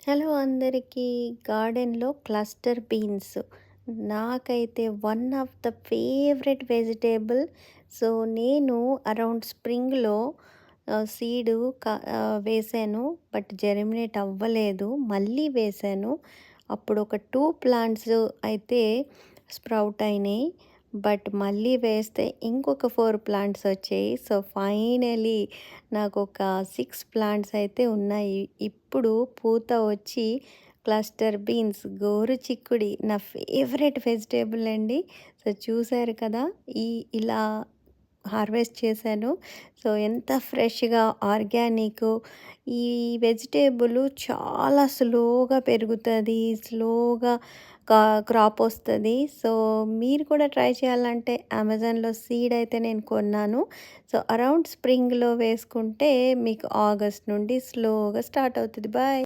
Hello అందరికీ. గార్డెన్‌లో cluster beans నాకైతే one of the favourite vegetable. So, నేను అరౌండ్ స్ప్రింగ్‌లో సీడు వేశాను. బట్ జెర్మినేట్ అవ్వలేదు. మళ్ళీ వేశాను. అప్పుడు ఒక 2 ప్లాంట్స్ అయితే స్ప్రౌట్ అయినాయి. బట్ మళ్ళీ వేస్తే ఇంకొక 4 ప్లాంట్స్ వచ్చాయి. సో, ఫైనలీ నాకొక 6 ప్లాంట్స్ అయితే ఉన్నాయి. ఇప్పుడు పూత వచ్చి క్లస్టర్ బీన్స్, గోరుచిక్కుడి నా ఫేవరెట్ వెజిటేబుల్ అండి. సో, చూసారు కదా! ఇలా హార్వెస్ట్ చేశాను. సో, ఎంత ఫ్రెష్‌గా ఆర్గానిక్. ఈ వెజిటేబుల్ చాలా స్లోగా పెరుగుతది. స్లోగా కా క్రాప్ వస్తది. సో, మీరు కూడా ట్రై చేయాలంటే అమెజాన్‌లో సీడ్ అయితే నేను కొన్నాను. సో, అరౌండ్ స్ప్రింగ్‌లో వేసుకుంటే మీకు ఆగస్ట్ నుండి స్లోగా స్టార్ట్ అవుతది. బాయ్.